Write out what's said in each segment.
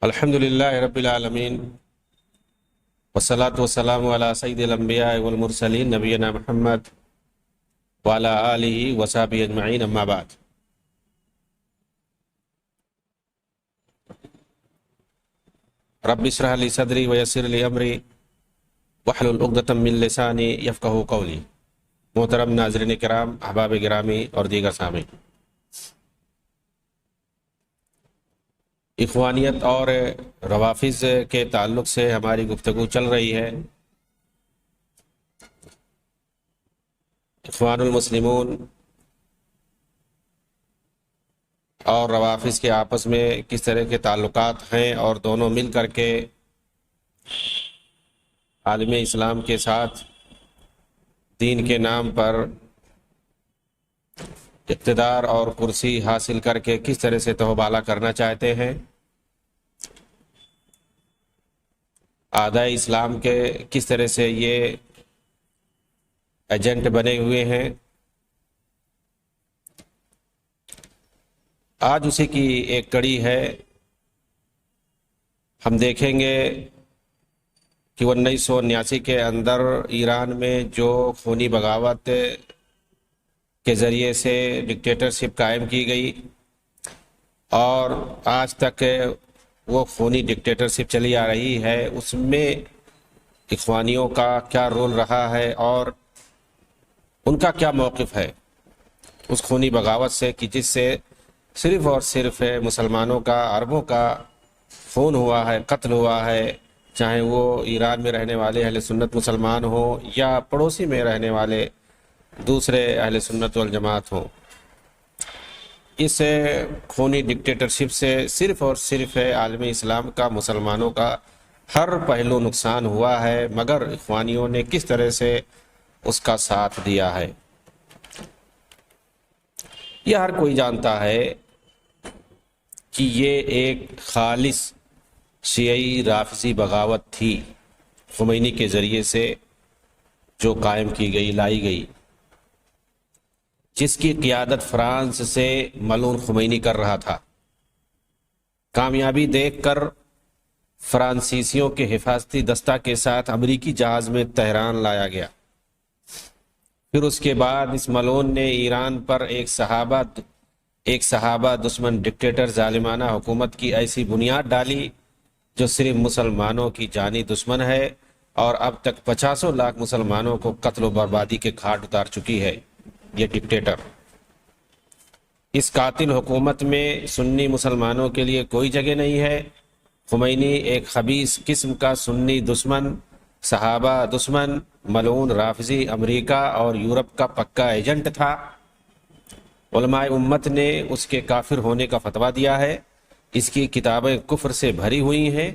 الحمد للہ رب العالمین والصلاة والسلام علی سید الانبیاء والمرسلین نبینا محمد وعلی آلہ وصحبہ اجمعین اما بعد۔ رب اشرح لی صدری ویسر لی امری واحلل عقدۃ من لسانی یفقہوا قولی۔ محترم ناظرین کرام، احباب گرامی اور دیگر سامعین، اخوانیت اور روافظ کے تعلق سے ہماری گفتگو چل رہی ہے۔ اخوان المسلمون اور روافظ کے آپس میں کس طرح کے تعلقات ہیں اور دونوں مل کر کے عالم اسلام کے ساتھ دین کے نام پر اقتدار اور کرسی حاصل کر کے کس طرح سے تہوبالا کرنا چاہتے ہیں۔ اعداء اسلام کے کس طرح سے یہ ایجنٹ بنے ہوئے ہیں، آج اسی کی ایک کڑی ہے۔ ہم دیکھیں گے کہ 1979 کے اندر ایران میں جو خونی بغاوت کے ذریعے سے ڈکٹیٹرشپ قائم کی گئی اور آج تک وہ خونی ڈکٹیٹرشپ چلی آ رہی ہے، اس میں اخوانیوں کا کیا رول رہا ہے اور ان کا کیا موقف ہے اس خونی بغاوت سے، کہ جس سے صرف اور صرف مسلمانوں کا، عربوں کا خون ہوا ہے، قتل ہوا ہے، چاہے وہ ایران میں رہنے والے اہل سنت مسلمان ہوں یا پڑوسی میں رہنے والے دوسرے اہل سنت والجماعت ہوں۔ اس خونی ڈکٹیٹرشپ سے صرف اور صرف عالم اسلام کا، مسلمانوں کا ہر پہلو نقصان ہوا ہے، مگر اخوانیوں نے کس طرح سے اس کا ساتھ دیا ہے یہ ہر کوئی جانتا ہے کہ یہ ایک خالص شیعی رافضی بغاوت تھی، خمینی کے ذریعے سے جو قائم کی گئی، لائی گئی، جس کی قیادت فرانس سے ملعون خمینی کر رہا تھا۔ کامیابی دیکھ کر فرانسیسیوں کے حفاظتی دستہ کے ساتھ امریکی جہاز میں تہران لایا گیا۔ پھر اس کے بعد اس ملعون نے ایران پر ایک صحابہ دشمن ڈکٹیٹر ظالمانہ حکومت کی ایسی بنیاد ڈالی جو صرف مسلمانوں کی جانی دشمن ہے اور اب تک 50 لاکھ مسلمانوں کو قتل و بربادی کے گھاٹ اتار چکی ہے۔ یہ ڈکٹیٹر، اس قاتل حکومت میں سنی مسلمانوں کے لیے کوئی جگہ نہیں ہے۔ خمینی ایک خبیث قسم کا سنی دشمن، صحابہ دشمن، ملعون رافضی، امریکہ اور یورپ کا پکا ایجنٹ تھا۔ علماء امت نے اس کے کافر ہونے کا فتویٰ دیا ہے۔ اس کی کتابیں کفر سے بھری ہوئی ہیں،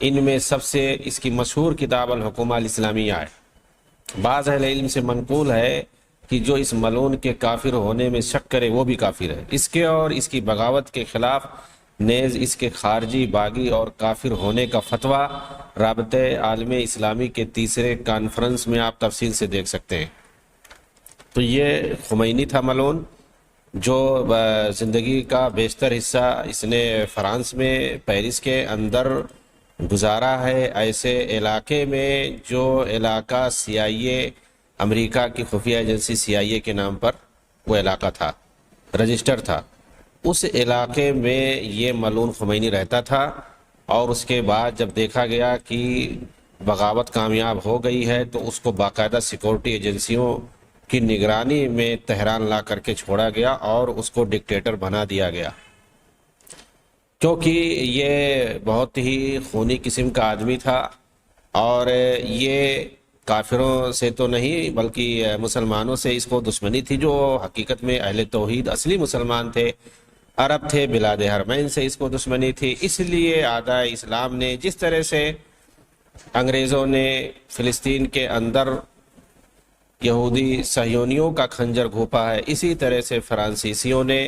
ان میں سب سے اس کی مشہور کتاب الحکومہ الاسلامیہ ہے۔ بعض اہل علم سے منقول ہے کہ جو اس ملعون کے کافر ہونے میں شک کرے وہ بھی کافر ہے۔ اس کے اور اس کی بغاوت کے خلاف نیز اس کے خارجی، باغی اور کافر ہونے کا فتویٰ رابطہ عالم اسلامی کے تیسرے کانفرنس میں آپ تفصیل سے دیکھ سکتے ہیں۔ تو یہ خمینی تھا ملعون، جو زندگی کا بیشتر حصہ اس نے فرانس میں، پیرس کے اندر گزارا ہے، ایسے علاقے میں جو علاقہ CIA، امریکہ کی خفیہ ایجنسی CIA کے نام پر وہ علاقہ تھا، رجسٹر تھا، اس علاقے میں یہ ملعون خمینی رہتا تھا۔ اور اس کے بعد جب دیکھا گیا کہ بغاوت کامیاب ہو گئی ہے تو اس کو باقاعدہ سیکورٹی ایجنسیوں کی نگرانی میں تہران لا کر کے چھوڑا گیا اور اس کو ڈکٹیٹر بنا دیا گیا، کیونکہ یہ بہت ہی خونی قسم کا آدمی تھا اور یہ کافروں سے تو نہیں بلکہ مسلمانوں سے اس کو دشمنی تھی، جو حقیقت میں اہل توحید اصلی مسلمان تھے، عرب تھے، بلاد حرمین سے اس کو دشمنی تھی۔ اس لیے اعداء اسلام نے جس طرح سے انگریزوں نے فلسطین کے اندر یہودی صہیونیوں کا خنجر گھونپا ہے، اسی طرح سے فرانسیسیوں نے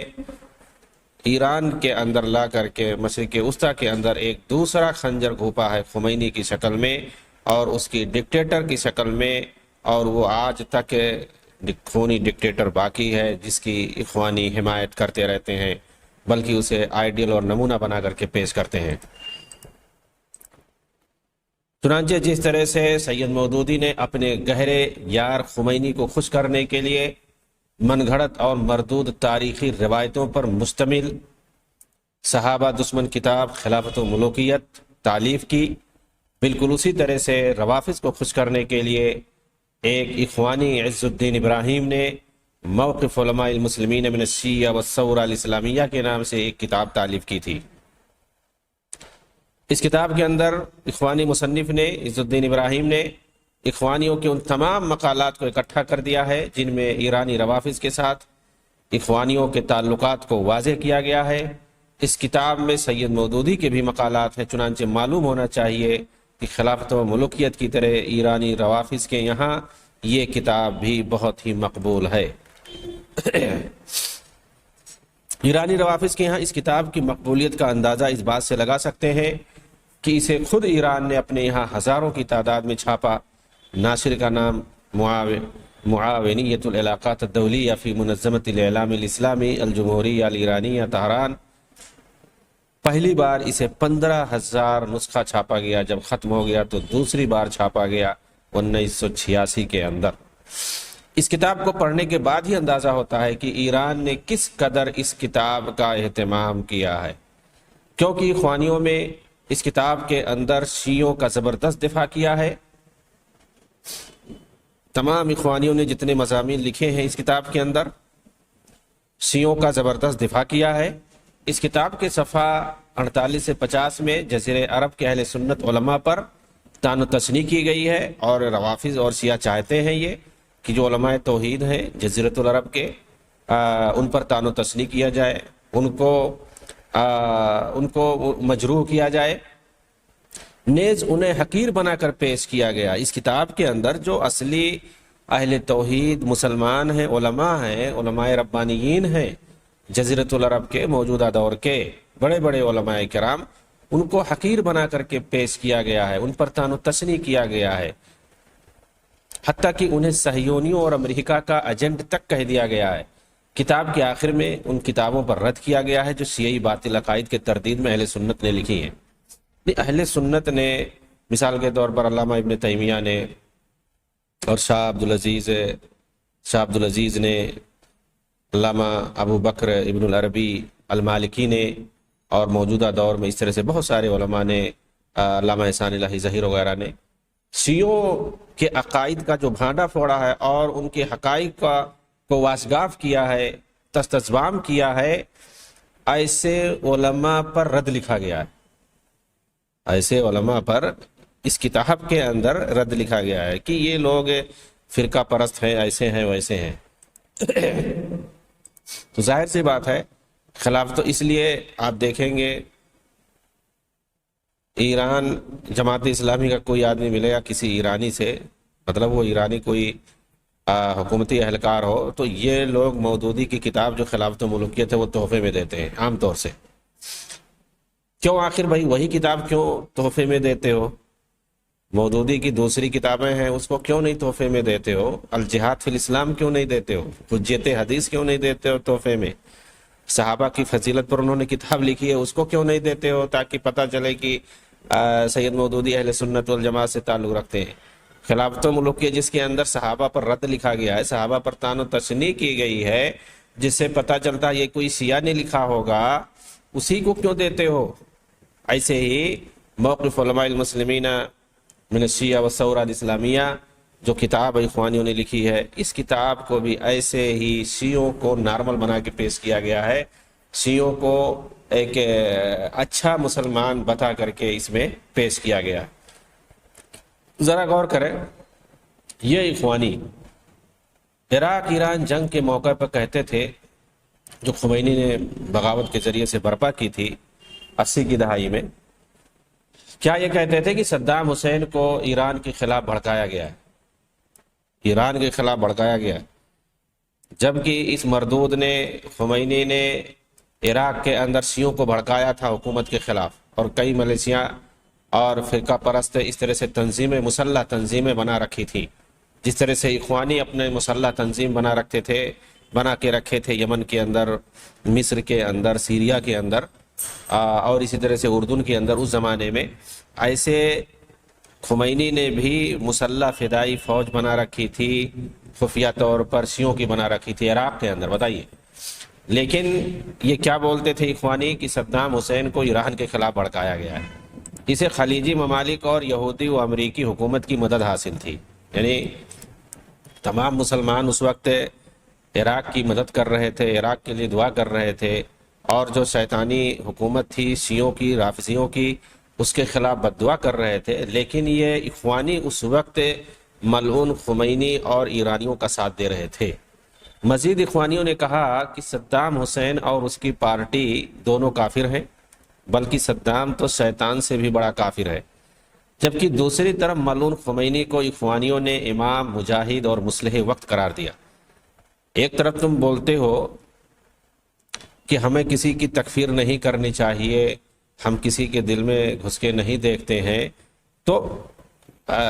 ایران کے اندر لا کر کے مشرق وسطیٰ کے اندر ایک دوسرا خنجر گھونپا ہے خمینی کی شکل میں اور اس کی ڈکٹیٹر کی شکل میں، اور وہ آج تک خونی ڈکٹیٹر باقی ہے جس کی اخوانی حمایت کرتے رہتے ہیں، بلکہ اسے آئیڈیل اور نمونہ بنا کر کے پیش کرتے ہیں۔ چنانچہ جس طرح سے سید مودودی نے اپنے گہرے یار خمینی کو خوش کرنے کے لیے من گھڑت اور مردود تاریخی روایتوں پر مشتمل صحابہ دشمن کتاب خلافت و ملوکیت تالیف کی، بالکل اسی طرح سے روافض کو خوش کرنے کے لیے ایک اخوانی عز الدین ابراہیم نے موقف علماء المسلمین من الشیعہ والثورہ الاسلامیہ کے نام سے ایک کتاب تالیف کی تھی۔ اس کتاب کے اندر اخوانی مصنف نے عز الدین ابراہیم نے اخوانیوں کے ان تمام مقالات کو اکٹھا کر دیا ہے جن میں ایرانی روافض کے ساتھ اخوانیوں کے تعلقات کو واضح کیا گیا ہے۔ اس کتاب میں سید مودودی کے بھی مقالات ہیں، چنانچہ معلوم ہونا چاہیے کہ خلافت و ملوکیت کی طرح ایرانی روافض کے یہاں یہ کتاب بھی بہت ہی مقبول ہے۔ ایرانی روافض کے یہاں اس کتاب کی مقبولیت کا اندازہ اس بات سے لگا سکتے ہیں کہ اسے خود ایران نے اپنے یہاں ہزاروں کی تعداد میں چھاپا۔ ناشر کا نام معاونیت العلاقات الدولیہ فی منظمۃ الاعلام الاسلامی الجمہوریہ الایرانیہ طہران، پہلی بار اسے 15,000 نسخہ چھاپا گیا، جب ختم ہو گیا تو دوسری بار چھاپا گیا 1986 کے اندر۔ اس کتاب کو پڑھنے کے بعد ہی اندازہ ہوتا ہے کہ ایران نے کس قدر اس کتاب کا اہتمام کیا ہے، کیونکہ اخوانیوں میں اس کتاب کے اندر شیعوں کا زبردست دفاع کیا ہے۔ تمام اخوانیوں نے جتنے مضامین لکھے ہیں اس کتاب کے اندر شیعوں کا زبردست دفاع کیا ہے۔ اس کتاب کے صفحہ 48 سے 50 میں جزیرہ عرب کے اہل سنت علماء پر طعن و تشنیع کی گئی ہے، اور روافض اور شیعہ چاہتے ہیں یہ کہ جو علماء توحید ہیں جزیرۃ العرب کے ان پر طعن و تشنیع کیا جائے، ان کو مجروح کیا جائے، نیز انہیں حقیر بنا کر پیش کیا گیا۔ اس کتاب کے اندر جو اصلی اہل توحید مسلمان ہیں، علماء ہیں، علماء ربانیین ہیں جزیرۃ العرب کے موجودہ دور کے بڑے بڑے علماء کرام، ان کو حقیر بنا کر کے پیش کیا گیا ہے، ان پر طعن و تشنیع کیا گیا ہے، حتیٰ کہ انہیں صہیونیوں اور امریکہ کا ایجنٹ تک کہہ دیا گیا ہے۔ کتاب کے آخر میں ان کتابوں پر رد کیا گیا ہے جو شیعی باطل عقائد کے تردید میں اہل سنت نے لکھی ہیں۔ اہل سنت نے مثال کے طور پر علامہ ابن تیمیہ نے اور شاہ عبدالعزیز نے، علامہ ابو بکر ابن العربی المالکی نے، اور موجودہ دور میں اس طرح سے بہت سارے علماء نے، علامہ احسان الہی ظہیر وغیرہ نے شیعوں کے عقائد کا جو بھانڈا پھوڑا ہے اور ان کے حقائق کو واشگاف کیا ہے، تستذبام کیا ہے، ایسے علماء پر رد لکھا گیا ہے۔ ایسے علماء پر اس کتاب کے اندر رد لکھا گیا ہے کہ یہ لوگ فرقہ پرست ہیں، ایسے ہیں ویسے ہیں۔ تو ظاہر سی بات ہے خلاف، تو اس لیے آپ دیکھیں گے ایران جماعت اسلامی کا کوئی آدمی ملے گا کسی ایرانی سے، مطلب وہ ایرانی کوئی حکومتی اہلکار ہو، تو یہ لوگ مودودی کی کتاب جو خلافت و ملوکیت ہے وہ تحفے میں دیتے ہیں عام طور سے۔ کیوں آخر بھائی وہی کتاب کیوں تحفے میں دیتے ہو؟ مودودی کی دوسری کتابیں ہیں اس کو کیوں نہیں تحفے میں دیتے ہو؟ الجہاد فی الاسلام کیوں نہیں دیتے ہو؟ حجت حدیث کیوں نہیں دیتے ہو تحفے میں؟ صحابہ کی فضیلت پر انہوں نے کتاب لکھی ہے اس کو کیوں نہیں دیتے ہو تاکہ پتہ چلے کہ سید مودودی اہل سنت والجماعت سے تعلق رکھتے ہیں؟ خلافت و ملوکیت جس کے اندر صحابہ پر رد لکھا گیا ہے، صحابہ پر طعن و تشنیع کی گئی ہے، جس سے پتہ چلتا یہ کوئی شیعہ نے لکھا ہوگا، اسی کو کیوں دیتے ہو؟ ایسے ہی موقف علماء المسلمین من الشیعہ والثورہ الاسلامیہ جو کتاب اخوانیوں نے لکھی ہے، اس کتاب کو بھی ایسے ہی شیعوں کو نارمل بنا کے پیش کیا گیا ہے، شیعوں کو ایک اچھا مسلمان بتا کر کے اس میں پیش کیا گیا ہے۔ ذرا غور کریں، یہ اخوانی عراق ایران جنگ کے موقع پر کہتے تھے، جو خمینی نے بغاوت کے ذریعے سے برپا کی تھی 80 کی دہائی میں، کیا یہ کہتے تھے کہ صدام حسین کو ایران کے خلاف بھڑکایا گیا ہے، ایران کے خلاف بھڑکایا گیا ہے، جبکہ اس مردود نے، خمینی نے عراق کے اندر شیعوں کو بھڑکایا تھا حکومت کے خلاف، اور کئی ملیشیا اور فرقہ پرست اس طرح سے تنظیمیں، مسلح تنظیمیں بنا رکھی تھی، جس طرح سے اخوانی اپنے مسلح تنظیم بنا کے رکھے تھے یمن کے اندر، مصر کے اندر، سیریا کے اندر، اور اسی طرح سے اردن کے اندر۔ اس زمانے میں ایسے خمینی نے بھی مسلح فدائی فوج بنا رکھی تھی، خفیہ طور پر شیعوں کی بنا رکھی تھی عراق کے اندر، بتائیے۔ لیکن یہ کیا بولتے تھے اخوانی کہ صدام حسین کو ایران کے خلاف بھڑکایا گیا ہے، اسے خلیجی ممالک اور یہودی و امریکی حکومت کی مدد حاصل تھی، یعنی تمام مسلمان اس وقت عراق کی مدد کر رہے تھے، عراق کے لیے دعا کر رہے تھے، اور جو شیطانی حکومت تھی شیعوں کی، رافضیوں کی، اس کے خلاف بد دعا کر رہے تھے۔ لیکن یہ اخوانی اس وقت ملعون خمینی اور ایرانیوں کا ساتھ دے رہے تھے۔ مزید اخوانیوں نے کہا کہ صدام حسین اور اس کی پارٹی دونوں کافر ہیں، بلکہ صدام تو شیطان سے بھی بڑا کافر ہے، جبکہ دوسری طرف ملعون خمینی کو اخوانیوں نے امام، مجاہد اور مصلح وقت قرار دیا۔ ایک طرف تم بولتے ہو کہ ہمیں کسی کی تکفیر نہیں کرنی چاہیے، ہم کسی کے دل میں گھس کے نہیں دیکھتے ہیں، تو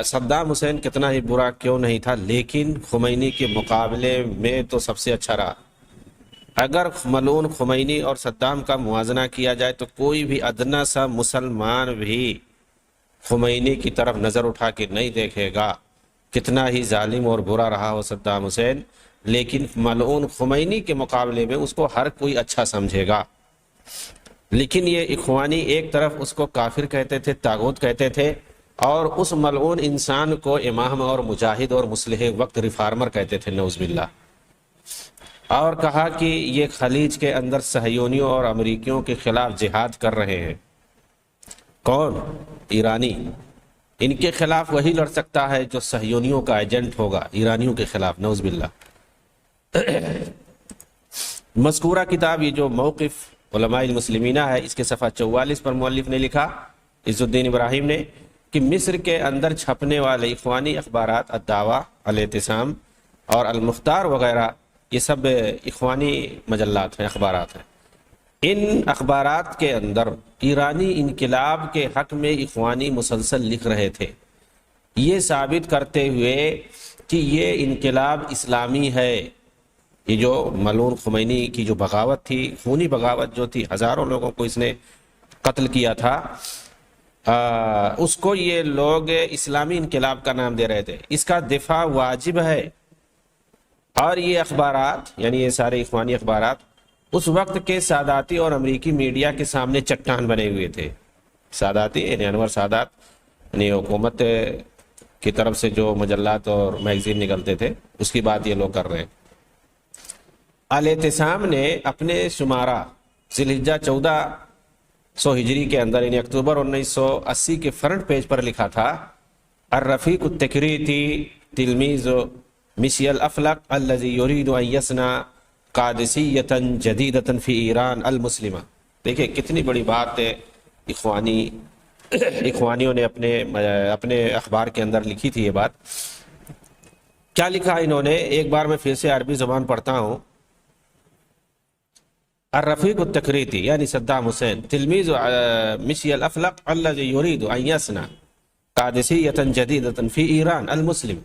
صدام حسین کتنا ہی برا کیوں نہیں تھا، لیکن خمینی کے مقابلے میں تو سب سے اچھا رہا۔ اگر ملعون خمینی اور صدام کا موازنہ کیا جائے تو کوئی بھی ادنا سا مسلمان بھی خمینی کی طرف نظر اٹھا کے نہیں دیکھے گا، کتنا ہی ظالم اور برا رہا ہو صدام حسین، لیکن ملعون خمینی کے مقابلے میں اس کو ہر کوئی اچھا سمجھے گا۔ لیکن یہ اخوانی ایک طرف اس کو کافر کہتے تھے، طاغوت کہتے تھے، اور اس ملعون انسان کو امام اور مجاہد اور مصلح وقت ریفارمر کہتے تھے، نعوذ باللہ۔ اور کہا کہ یہ خلیج کے اندر صہیونیوں اور امریکیوں کے خلاف جہاد کر رہے ہیں۔ کون؟ ایرانی۔ ان کے خلاف وہی لڑ سکتا ہے جو صہیونیوں کا ایجنٹ ہوگا، ایرانیوں کے خلاف، نعوذ باللہ۔ مذکورہ کتاب، یہ جو موقف علماء المسلمینہ ہے، اس کے صفحہ 44 پر مؤلف نے لکھا، عز الدین ابراہیم نے، کہ مصر کے اندر چھپنے والے اخوانی اخبارات، الدعوہ، الاعتصام اور المختار وغیرہ، یہ سب اخوانی مجلات ہیں، اخبارات ہیں۔ ان اخبارات کے اندر ایرانی انقلاب کے حق میں اخوانی مسلسل لکھ رہے تھے، یہ ثابت کرتے ہوئے کہ یہ انقلاب اسلامی ہے۔ یہ جو ملعون خمینی کی جو بغاوت تھی، خونی بغاوت جو تھی، ہزاروں لوگوں کو اس نے قتل کیا تھا، اس کو یہ لوگ اسلامی انقلاب کا نام دے رہے تھے، اس کا دفاع واجب ہے۔ اور یہ اخبارات، یعنی یہ سارے اخوانی اخبارات، اس وقت کے ساداتی اور امریکی میڈیا کے سامنے چٹان بنے ہوئے تھے۔ ساداتی یعنی انور سادات، یعنی حکومت کی طرف سے جو مجلات اور میگزین نکلتے تھے، اس کی بات یہ لوگ کر رہے ہیں۔ الاعتصام نے اپنے شمارہ ذی الحجہ 1400 ہجری کے اندر، یعنی اکتوبر 1980 کے فرنٹ پیج پر لکھا تھا، الرفیق التکریتی تلمیذ مشیل افلق الذی یرید ان یصنع قادسیۃ جدیدۃ فی ایران المسلمہ۔ دیکھیں کتنی بڑی بات ہے، اخوانیوں نے اپنے اخبار کے اندر لکھی تھی یہ بات۔ کیا لکھا انہوں نے؟ ایک بار میں پھر سے عربی زبان پڑھتا ہوں۔ الرفیق التکریتی یعنی صدام حسین تلمیذ مشی الافلق الذی یرید ان یصنع قادسیۃ جدیدۃ فی ایران المسلم،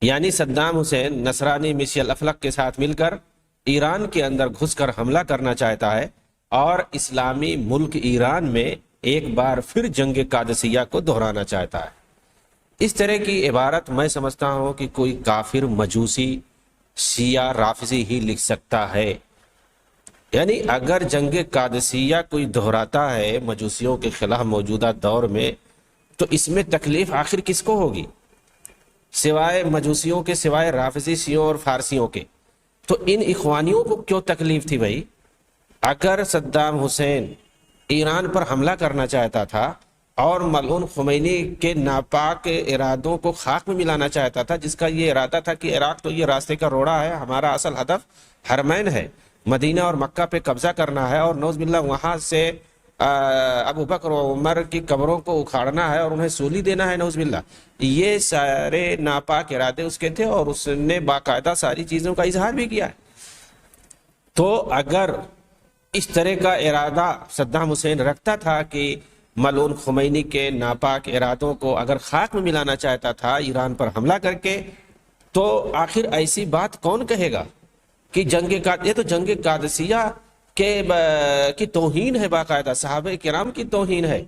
یعنی صدام حسین نصرانی مشی الافلق کے ساتھ مل کر ایران کے اندر گھس کر حملہ کرنا چاہتا ہے اور اسلامی ملک ایران میں ایک بار پھر جنگ قادسیہ کو دہرانا چاہتا ہے۔ اس طرح کی عبارت میں سمجھتا ہوں کہ کوئی کافر، مجوسی، شیعہ، رافضی ہی لکھ سکتا ہے۔ یعنی اگر جنگ قادسیہ کوئی دہراتا ہے مجوسیوں کے خلاف موجودہ دور میں، تو اس میں تکلیف آخر کس کو ہوگی؟ سوائے مجوسیوں کے، سوائے رافضی، شیعوں اور فارسیوں کے۔ تو ان اخوانیوں کو کیوں تکلیف تھی بھائی؟ اگر صدام حسین ایران پر حملہ کرنا چاہتا تھا اور ملعون خمینی کے ناپاک ارادوں کو خاک میں ملانا چاہتا تھا، جس کا یہ ارادہ تھا کہ عراق تو یہ راستے کا روڑا ہے، ہمارا اصل ہدف حرمین ہے، مدینہ اور مکہ پہ قبضہ کرنا ہے، اور نعوذ باللہ وہاں سے ابو بکر و عمر کی قبروں کو اکھاڑنا ہے اور انہیں سولی دینا ہے، نعوذ باللہ۔ یہ سارے ناپاک ارادے اس کے تھے، اور اس نے باقاعدہ ساری چیزوں کا اظہار بھی کیا ہے۔ تو اگر اس طرح کا ارادہ صدام حسین رکھتا تھا کہ ملعون خمینی کے ناپاک ارادوں کو اگر خاک میں ملانا چاہتا تھا ایران پر حملہ کر کے، تو آخر ایسی بات کون کہے گا کہ یہ تو جنگ قادسیہ کی توہین ہے، باقاعدہ صحابہ کرام کی توہین ہے۔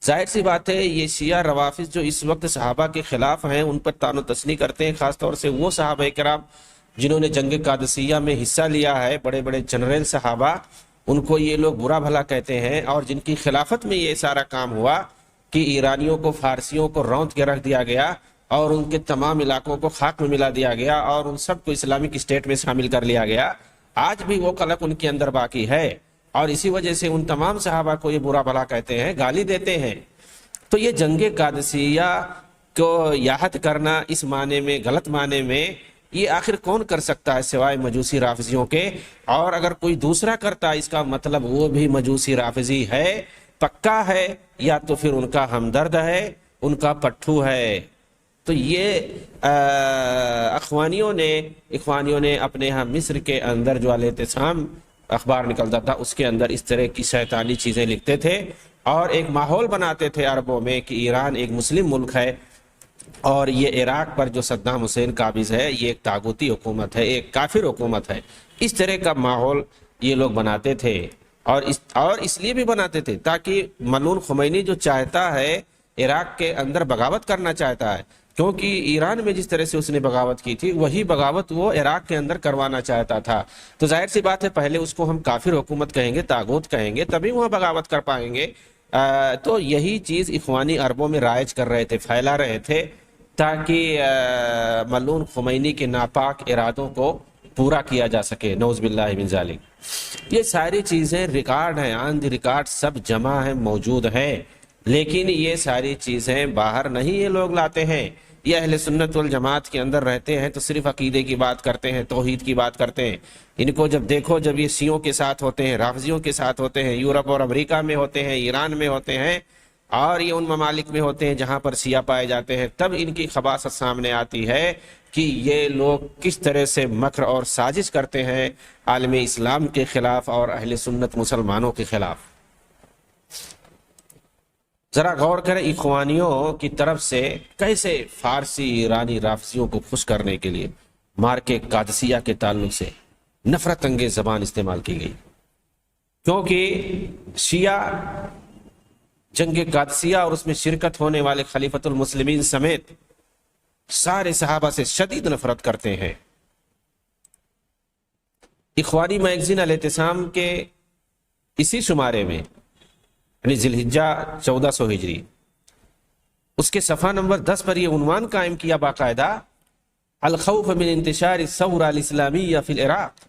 ظاہر سی بات ہے یہ شیعہ روافظ جو اس وقت صحابہ کے خلاف ہیں ان پر طعن و تشنیع کرتے ہیں، خاص طور سے وہ صحابہ کرام جنہوں نے جنگ قادسیہ میں حصہ لیا ہے، بڑے بڑے جنرل صحابہ، ان کو یہ لوگ برا بھلا کہتے ہیں، اور جن کی خلافت میں یہ سارا کام ہوا کہ ایرانیوں کو، فارسیوں کو روند کے رکھ دیا گیا اور ان کے تمام علاقوں کو خاک میں ملا دیا گیا اور ان سب کو اسلامک اسٹیٹ میں شامل کر لیا گیا۔ آج بھی وہ قلق ان کے اندر باقی ہے، اور اسی وجہ سے ان تمام صحابہ کو یہ برا بھلا کہتے ہیں، گالی دیتے ہیں۔ تو یہ جنگ قادسیہ کو یاحت کرنا اس معنی میں، غلط معنی میں، یہ آخر کون کر سکتا ہے سوائے مجوسی رافضیوں کے؟ اور اگر کوئی دوسرا کرتا اس کا مطلب وہ بھی مجوسی رافضی ہے، پکا ہے، یا تو پھر ان کا ہمدرد ہے، ان کا پٹھو ہے۔ تو یہ اخوانیوں نے اپنے ہاں مصر کے اندر جو الاعتصام اخبار نکلتا تھا اس کے اندر اس طرح کی شیطانی چیزیں لکھتے تھے اور ایک ماحول بناتے تھے عربوں میں کہ ایران ایک مسلم ملک ہے اور یہ عراق پر جو صدام حسین قابض ہے یہ ایک طاغوتی حکومت ہے، ایک کافر حکومت ہے۔ اس طرح کا ماحول یہ لوگ بناتے تھے، اور اس لیے بھی بناتے تھے تاکہ ملعون خمینی جو چاہتا ہے عراق کے اندر بغاوت کرنا چاہتا ہے، کیونکہ ایران میں جس طرح سے اس نے بغاوت کی تھی وہی بغاوت وہ عراق کے اندر کروانا چاہتا تھا۔ تو ظاہر سی بات ہے پہلے اس کو ہم کافر حکومت کہیں گے، طاغوت کہیں گے، تبھی وہاں بغاوت کر پائیں گے۔ تو یہی چیز اخوانی عربوں میں رائج کر رہے تھے، پھیلا رہے تھے، تاکہ ملعون خمینی کے ناپاک ارادوں کو پورا کیا جا سکے، نعوذ باللہ من ذالک۔ یہ ساری چیزیں ریکارڈ ہیں، آن دی ریکارڈ سب جمع ہیں، موجود ہیں، لیکن یہ ساری چیزیں باہر نہیں یہ لوگ لاتے ہیں۔ یہ اہل سنت والجماعت کے اندر رہتے ہیں تو صرف عقیدے کی بات کرتے ہیں، توحید کی بات کرتے ہیں۔ ان کو جب دیکھو، جب یہ شیعوں کے ساتھ ہوتے ہیں، رافضیوں کے ساتھ ہوتے ہیں، یورپ اور امریکہ میں ہوتے ہیں، ایران میں ہوتے ہیں، اور یہ ان ممالک میں ہوتے ہیں جہاں پر شیعہ پائے جاتے ہیں، تب ان کی خباثت سامنے آتی ہے کہ یہ لوگ کس طرح سے مکر اور سازش کرتے ہیں عالم اسلام کے خلاف اور اہل سنت مسلمانوں کے خلاف۔ ذرا غور کریں اخوانیوں کی طرف سے کیسے فارسی ایرانی رافضیوں کو خوش کرنے کے لیے مارکے قادسیہ کے تعلق سے نفرت انگیز زبان استعمال کی گئی، کیونکہ شیعہ جنگ قادسیہ اور اس میں شرکت ہونے والے خلیفۃ المسلمین سمیت سارے صحابہ سے شدید نفرت کرتے ہیں۔ اخوانی میگزین الاعتصام کے اسی شمارے میں، یعنی ذی الحجہ 1400 ہجری، اس کے صفحہ نمبر 10 پر یہ عنوان قائم کیا باقاعدہ، الخوف من انتشار الثورہ الاسلامیہ فی العراق۔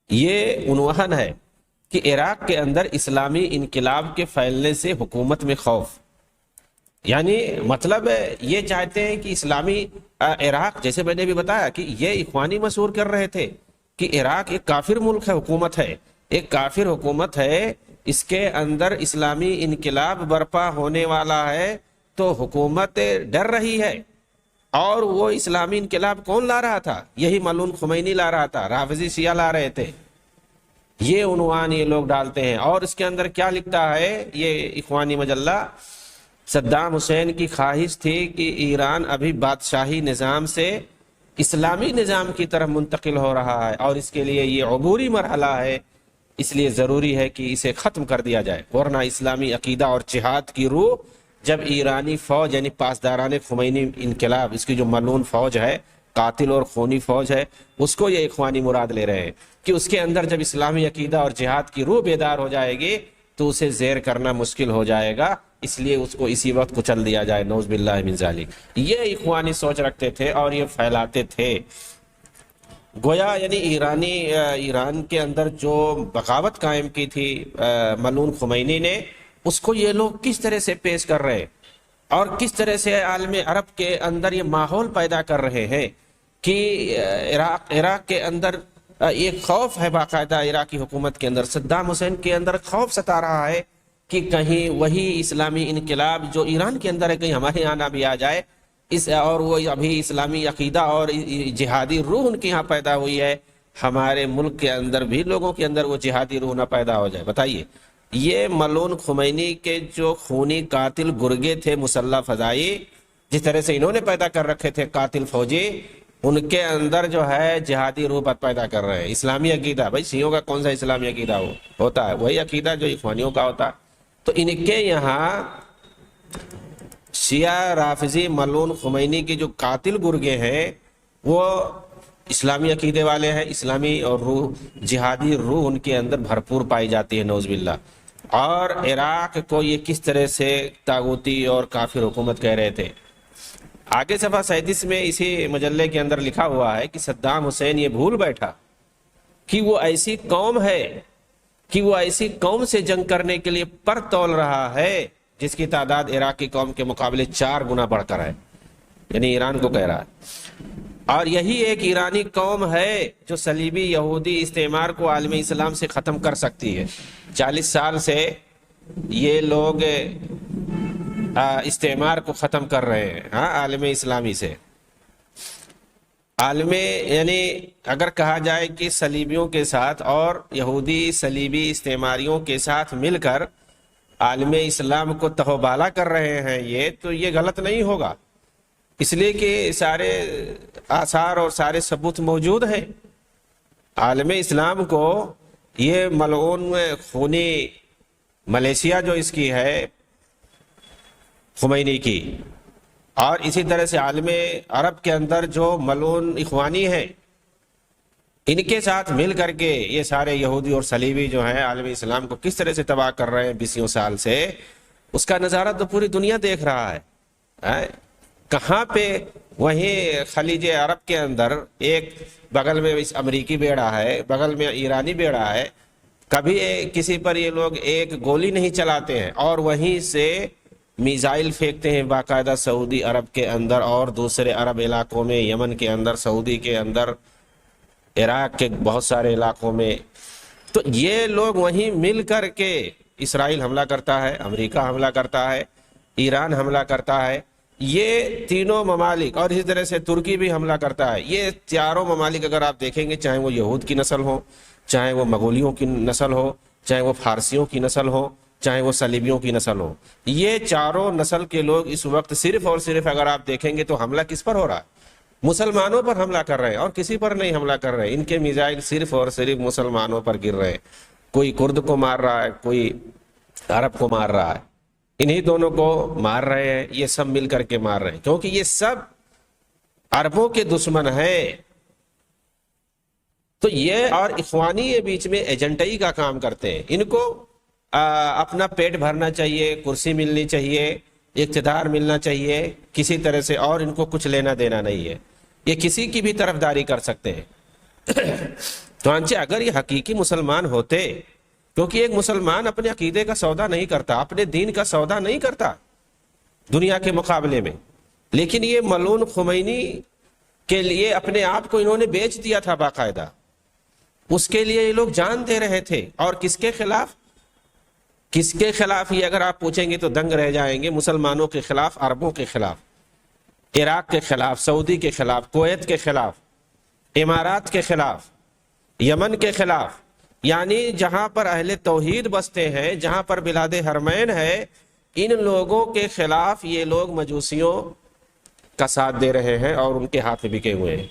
یہ عنوان ہے کہ عراق کے اندر اسلامی انقلاب کے پھیلنے سے حکومت میں خوف، یعنی مطلب یہ چاہتے ہیں کہ اسلامی عراق، جیسے میں نے بھی بتایا کہ یہ اخوانی مسور کر رہے تھے کہ عراق ایک کافر ملک ہے، حکومت ہے، ایک کافر حکومت ہے، اس کے اندر اسلامی انقلاب برپا ہونے والا ہے، تو حکومت ڈر رہی ہے۔ اور وہ اسلامی انقلاب کون لا رہا تھا؟ یہی ملعون خمینی لا رہا تھا، رافضی شیعہ لا رہے تھے۔ یہ عنوان یہ لوگ ڈالتے ہیں، اور اس کے اندر کیا لکھتا ہے یہ اخوانی مجلہ؟ صدام حسین کی خواہش تھی کہ ایران ابھی بادشاہی نظام سے اسلامی نظام کی طرف منتقل ہو رہا ہے، اور اس کے لیے یہ عبوری مرحلہ ہے، اس لیے ضروری ہے کہ اسے ختم کر دیا جائے، ورنہ اسلامی عقیدہ اور جہاد کی روح جب ایرانی فوج، یعنی پاسداران خمینی انقلاب، اس کی جو ملعون فوج ہے، قاتل اور خونی فوج ہے، اس کو یہ اخوانی مراد لے رہے ہیں کہ اس کے اندر جب اسلامی عقیدہ اور جہاد کی روح بیدار ہو جائے گی تو اسے زیر کرنا مشکل ہو جائے گا، اس لیے اس کو اسی وقت کچل دیا جائے، نعوذ باللہ من ذالک۔ یہ اخوانی سوچ رکھتے تھے اور یہ پھیلاتے تھے، گویا یعنی ایران کے اندر جو بغاوت قائم کی تھی ملعون خمینی نے، اس کو یہ لوگ کس طرح سے پیش کر رہے اور کس طرح سے عالم عرب کے اندر یہ ماحول پیدا کر رہے ہیں کہ عراق کے اندر ایک خوف ہے، باقاعدہ عراقی حکومت کے اندر صدام حسین کے اندر خوف ستا رہا ہے کہ کہیں وہی اسلامی انقلاب جو ایران کے اندر ہے کہیں ہمارے یہاں نہ بھی آ جائے، اور وہ ابھی اسلامی عقیدہ اور جہادی روح ان کے یہاں پیدا ہوئی ہے، ہمارے ملک کے اندر بھی لوگوں کے اندر وہ جہادی روح نہ پیدا ہو جائے۔ بتائیے، یہ ملعون خمینی کے جو خونی قاتل گرگے تھے مسلح فضائی، جس طرح سے انہوں نے پیدا کر رکھے تھے قاتل فوجی، ان کے اندر جو ہے جہادی روح پیدا کر رہے ہیں، اسلامی عقیدہ۔ بھائی شیعوں کا کون سا اسلامی عقیدہ ہوتا ہے؟ وہی عقیدہ جو اخوانیوں کا ہوتا ہے۔ تو ان کے یہاں شیعہ رافضی ملعون خمینی کے جو قاتل گرگے ہیں وہ اسلامی عقیدے والے ہیں، اسلامی اور روح جہادی روح ان کے اندر بھرپور پائی جاتی ہے نعوذ باللہ. اور عراق کو یہ کس طرح سے طاغوتی اور کافر حکومت کہہ رہے تھے. آگے صفحہ 37 میں اسی مجلے کے اندر لکھا ہوا ہے کہ صدام حسین یہ بھول بیٹھا کہ وہ ایسی قوم ہے، کہ وہ ایسی قوم سے جنگ کرنے کے لیے پر تول رہا ہے جس کی تعداد عراق کی قوم کے مقابلے 4 گنا بڑھ کر ہے. یعنی ایران کو کہہ رہا ہے. اور یہی ایک ایرانی قوم ہے جو صلیبی یہودی استعمار کو عالم اسلام سے ختم کر سکتی ہے. 40 سال سے یہ لوگ استعمار کو ختم کر رہے ہیں عالم اسلامی سے. عالم یعنی اگر کہا جائے کہ صلیبیوں کے ساتھ اور یہودی صلیبی استعماریوں کے ساتھ مل کر عالم اسلام کو تہوبالا کر رہے ہیں یہ، تو یہ غلط نہیں ہوگا، اس لیے کہ سارے آثار اور سارے ثبوت موجود ہیں. عالم اسلام کو یہ ملعون خونی ملیشیا جو اس کی ہے خمینی کی، اور اسی طرح سے عالم عرب کے اندر جو ملعون اخوانی ہیں ان کے ساتھ مل کر کے یہ سارے یہودی اور صلیبی جو ہیں عالم اسلام کو کس طرح سے تباہ کر رہے ہیں 20 سال سے، اس کا نظارہ تو پوری دنیا دیکھ رہا ہے. کہاں پہ وہیں خلیج عرب کے اندر ایک بغل میں امریکی بیڑا ہے، بغل میں ایرانی بیڑا ہے، کبھی کسی پر یہ لوگ ایک گولی نہیں چلاتے ہیں، اور وہیں سے میزائل پھینکتے ہیں باقاعدہ سعودی عرب کے اندر اور دوسرے عرب علاقوں میں، یمن کے اندر، سعودی کے اندر، عراق کے بہت سارے علاقوں میں. تو یہ لوگ وہیں مل کر کے اسرائیل حملہ کرتا ہے، امریکہ حملہ کرتا ہے، ایران حملہ کرتا ہے، یہ تینوں ممالک، اور اسی طرح سے ترکی بھی حملہ کرتا ہے. یہ چاروں ممالک اگر آپ دیکھیں گے، چاہے وہ یہود کی نسل ہو، چاہے وہ مغولیوں کی نسل ہو، چاہے وہ فارسیوں کی نسل ہو، چاہے وہ صلیبیوں کی نسل ہو، یہ چاروں نسل کے لوگ اس وقت صرف اور صرف اگر آپ دیکھیں گے تو حملہ کس پر ہو رہا ہے؟ مسلمانوں پر حملہ کر رہے ہیں، اور کسی پر نہیں حملہ کر رہے ہیں. ان کے میزائل صرف اور صرف مسلمانوں پر گر رہے ہیں. کوئی کرد کو مار رہا ہے، کوئی عرب کو مار رہا ہے، انہی دونوں کو مار رہے ہیں. یہ سب مل کر کے مار رہے ہیں کیونکہ یہ سب عربوں کے دشمن ہیں. تو یہ اور اخوانی یہ بیچ میں ایجنٹائی کا کام کرتے ہیں. ان کو اپنا پیٹ بھرنا چاہیے، کرسی ملنی چاہیے، اقتدار ملنا چاہیے کسی طرح سے، اور ان کو کچھ لینا دینا نہیں ہے. یہ کسی کی بھی طرفداری کر سکتے ہیں. چنانچہ اگر یہ حقیقی مسلمان ہوتے، کیونکہ ایک مسلمان اپنے عقیدے کا سودا نہیں کرتا، اپنے دین کا سودا نہیں کرتا دنیا کے مقابلے میں، لیکن یہ ملعون خمینی کے لیے اپنے آپ کو انہوں نے بیچ دیا تھا باقاعدہ. اس کے لیے یہ لوگ جان دے رہے تھے. اور کس کے خلاف؟ کس کے خلاف یہ اگر آپ پوچھیں گے تو دنگ رہ جائیں گے. مسلمانوں کے خلاف، عربوں کے خلاف، عراق کے خلاف، سعودی کے خلاف، کویت کے خلاف، امارات کے خلاف، یمن کے خلاف. یعنی جہاں پر اہل توحید بستے ہیں، جہاں پر بلاد حرمین ہے، ان لوگوں کے خلاف یہ لوگ مجوسیوں کا ساتھ دے رہے ہیں اور ان کے ہاتھ میں بکے ہوئے ہیں.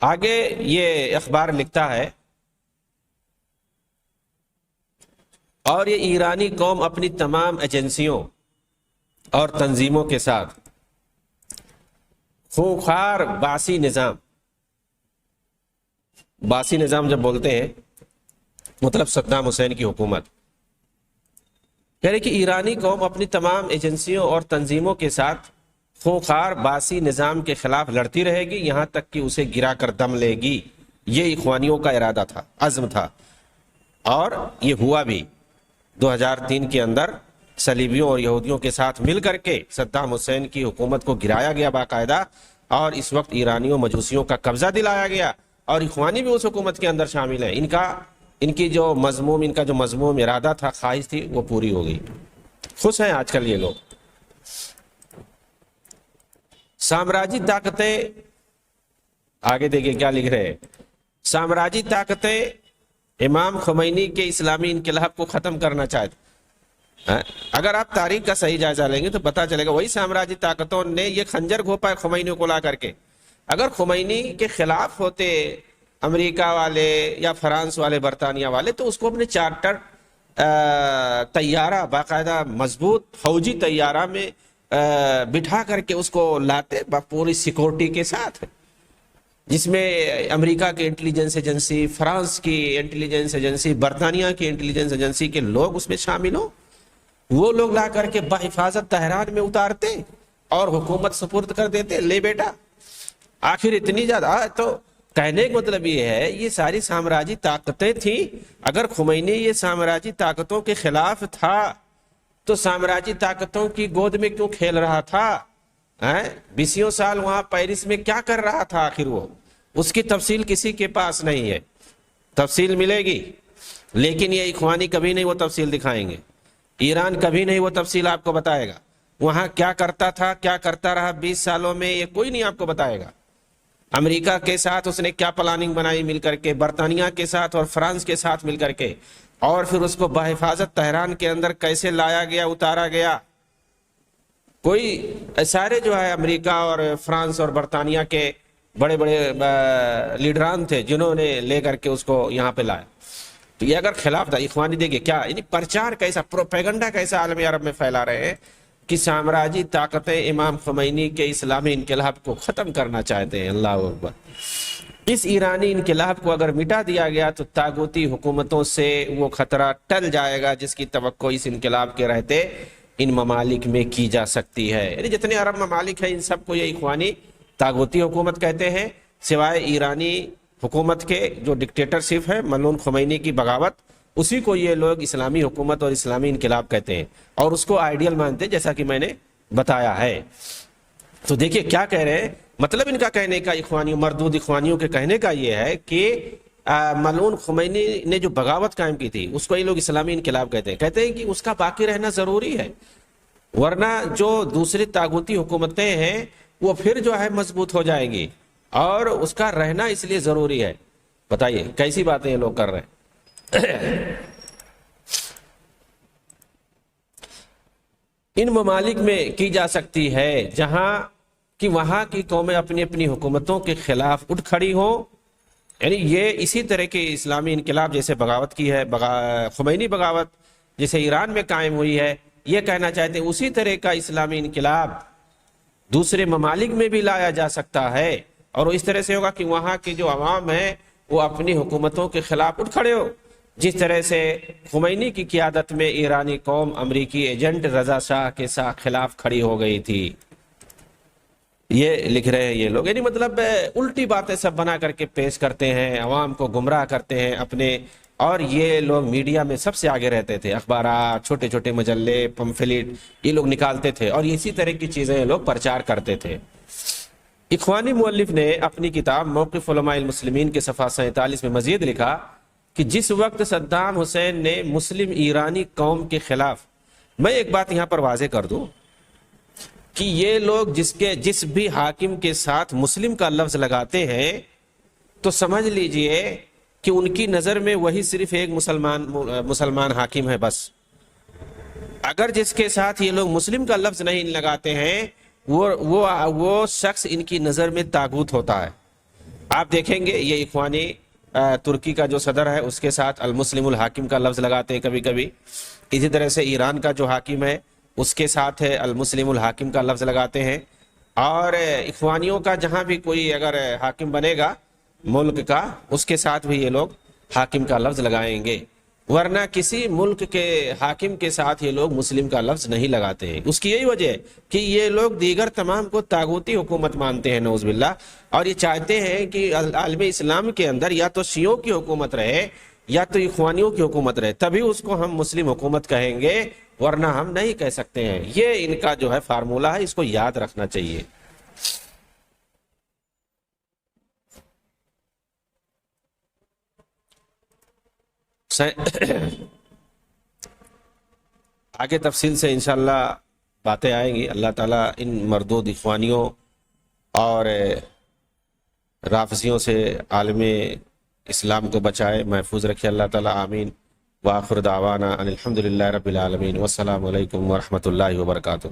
آگے یہ اخبار لکھتا ہے، اور یہ ایرانی قوم اپنی تمام ایجنسیوں اور تنظیموں کے ساتھ خونخوار باسی نظام جب بولتے ہیں مطلب صدام حسین کی حکومت، کہہ رہے کہ ایرانی قوم اپنی تمام ایجنسیوں اور تنظیموں کے ساتھ خونخوار باسی نظام کے خلاف لڑتی رہے گی یہاں تک کہ اسے گرا کر دم لے گی. یہ اخوانیوں کا ارادہ تھا، عزم تھا، اور یہ ہوا بھی. 2003 کے اندر صلیبیوں اور یہودیوں کے ساتھ مل کر کے صدام حسین کی حکومت کو گرایا گیا باقاعدہ، اور اس وقت ایرانیوں مجوسیوں کا قبضہ دلایا گیا، اور اخوانی بھی اس حکومت کے اندر شامل ہیں. ان کا جو مذموم ارادہ تھا، خواہش تھی، وہ پوری ہو گئی. خوش ہیں آج کل یہ لوگ. سامراجی طاقتیں، آگے دیکھیں کیا لکھ رہے ہیں. سامراجی طاقتیں امام خمینی کے اسلامی انقلاب کو ختم کرنا چاہتے. ہاں؟ اگر آپ تاریخ کا صحیح جائزہ لیں گے تو پتہ چلے گا وہی سامراجی طاقتوں نے یہ خنجر گھونپا ہے خمینی کو لا کر کے. اگر خمینی کے خلاف ہوتے امریکہ والے یا فرانس والے برطانیہ والے تو اس کو اپنے چارٹر طیارہ باقاعدہ مضبوط فوجی طیارہ میں بٹھا کر کے اس کو لاتے پوری سیکورٹی کے ساتھ، جس میں امریکہ کی انٹیلیجنس ایجنسی، فرانس کی انٹیلیجنس ایجنسی، برطانیہ کی انٹیلیجنس ایجنسی کے لوگ اس میں شامل ہوں. وہ لوگ لا کر کے بحفاظت تہران میں اتارتے اور حکومت سپرد کر دیتے. لے بیٹا آخر اتنی زیادہ. تو کہنے کا مطلب یہ ہے یہ ساری سامراجی طاقتیں تھیں. اگر خمینی یہ سامراجی طاقتوں کے خلاف تھا تو سامراجی طاقتوں کی گود میں کیوں کھیل رہا تھا؟ 20 سال وہاں پیرس میں کیا کر رہا تھا آخر وہ؟ اس کی تفصیل کسی کے پاس نہیں ہے. تفصیل ملے گی لیکن یہ اخوانی کبھی نہیں وہ تفصیل دکھائیں گے. ایران کبھی نہیں وہ تفصیل آپ کو بتائے گا. وہاں کیا کرتا تھا، کیا کرتا رہا 20 سالوں میں، یہ کوئی نہیں آپ کو بتائے گا. امریکہ کے ساتھ اس نے کیا پلاننگ بنائی مل کر کے، برطانیہ کے ساتھ اور فرانس کے ساتھ مل کر کے، اور پھر اس کو بحفاظت تہران کے اندر کیسے لایا گیا، اتارا گیا. کوئی سارے جو ہے امریکہ اور فرانس اور برطانیہ کے بڑے بڑے لیڈران تھے جنہوں نے لے کر کے اس کو یہاں پہ لایا. تو یہ اگر خلاف تھا اخوانی، دیکھیں کیا یعنی پرچار کیسا، پروپیگنڈا کیسا عالم عرب میں پھیلا رہے ہیں کہ سامراجی طاقتیں امام خمینی کے اسلامی انقلاب کو ختم کرنا چاہتے ہیں. اللہ اکبر. اس ایرانی انقلاب کو اگر مٹا دیا گیا تو طاغوتی حکومتوں سے وہ خطرہ ٹل جائے گا جس کی توقع اس انقلاب کے رہتے ان ممالک میں کی جا سکتی ہے. یعنی جتنے عرب ممالک ہیں ان سب کو یہ اخوانی طاغوتی حکومت کہتے ہیں، سوائے ایرانی حکومت کے جو ڈکٹیٹرشپ ہے، ملعون خمینی کی بغاوت، اسی کو یہ لوگ اسلامی حکومت اور اسلامی انقلاب کہتے ہیں اور اس کو آئیڈیل مانتے ہیں جیسا کہ میں نے بتایا ہے. تو دیکھیے کیا کہہ رہے ہیں، مطلب ان کا کہنے کا، اخوانیوں مردود اخوانیوں کے کہنے کا یہ ہے کہ ملعون خمینی نے جو بغاوت قائم کی تھی اس کو یہ لوگ اسلامی انقلاب کہتے ہیں کہ اس کا باقی رہنا ضروری ہے، ورنہ جو دوسری طاغوتی حکومتیں ہیں وہ پھر جو ہے مضبوط ہو جائیں گی اور اس کا رہنا اس لیے ضروری ہے. بتائیے کیسی باتیں یہ لوگ کر رہے ہیں. ان ممالک میں کی جا سکتی ہے جہاں کہ وہاں کی قومیں اپنی اپنی حکومتوں کے خلاف اٹھ کھڑی ہوں. یعنی یہ اسی طرح کے اسلامی انقلاب جیسے بغاوت کی ہے، خمینی بغاوت جیسے ایران میں قائم ہوئی ہے، یہ کہنا چاہتے ہیں اسی طرح کا اسلامی انقلاب دوسرے ممالک میں بھی لایا جا سکتا ہے اور اس طرح سے ہوگا کہ وہاں کی جو عوام ہے وہ اپنی حکومتوں کے خلاف اٹھ کھڑے ہو، جس طرح سے خمینی کی قیادت میں ایرانی قوم امریکی ایجنٹ رضا شاہ کے ساتھ خلاف کھڑی ہو گئی تھی. یہ لکھ رہے ہیں یہ لوگ. یعنی مطلب الٹی باتیں سب بنا کر کے پیش کرتے ہیں، عوام کو گمراہ کرتے ہیں اپنے. اور یہ لوگ میڈیا میں سب سے آگے رہتے تھے، اخبارات، چھوٹے چھوٹے مجلے، پمفلٹ یہ لوگ نکالتے تھے اور اسی طرح کی چیزیں یہ لوگ پرچار کرتے تھے. اخوانی مؤلف نے اپنی کتاب موقف علماء المسلمین کے صفحہ 47 میں مزید لکھا کہ جس وقت صدام حسین نے مسلم ایرانی قوم کے خلاف، میں ایک بات یہاں پر واضح کر دوں کہ یہ لوگ جس بھی حاکم کے ساتھ مسلم کا لفظ لگاتے ہیں تو سمجھ لیجئے کہ ان کی نظر میں وہی صرف ایک مسلمان حاکم ہے بس. اگر جس کے ساتھ یہ لوگ مسلم کا لفظ نہیں لگاتے ہیں وہ شخص ان کی نظر میں طاغوت ہوتا ہے. آپ دیکھیں گے یہ اخوانی ترکی کا جو صدر ہے اس کے ساتھ المسلم الحاکم کا لفظ لگاتے ہیں کبھی کبھی. اسی طرح سے ایران کا جو حاکم ہے اس کے ساتھ المسلم الحاکم کا لفظ لگاتے ہیں. اور اخوانیوں کا جہاں بھی کوئی اگر حاکم بنے گا ملک کا اس کے ساتھ بھی یہ لوگ حاکم کا لفظ لگائیں گے، ورنہ کسی ملک کے حاکم کے ساتھ یہ لوگ مسلم کا لفظ نہیں لگاتے ہیں. اس کی یہی وجہ ہے کہ یہ لوگ دیگر تمام کو طاغوتی حکومت مانتے ہیں نعوذ باللہ، اور یہ چاہتے ہیں کہ عالم اسلام کے اندر یا تو شیعوں کی حکومت رہے یا تو اخوانیوں کی حکومت رہے، تبھی اس کو ہم مسلم حکومت کہیں گے، ورنہ ہم نہیں کہہ سکتے ہیں. یہ ان کا جو ہے فارمولہ ہے، اس کو یاد رکھنا چاہیے. آگے تفصیل سے انشاءاللہ باتیں آئیں گی. اللہ تعالیٰ ان مردود اخوانیوں اور رافضیوں سے عالم اسلام کو بچائے، محفوظ رکھے اللہ تعالیٰ، آمین. وآخر دعوانا ان الحمد للہ رب العالمین، والسلام علیکم ورحمۃ اللہ وبرکاتہ۔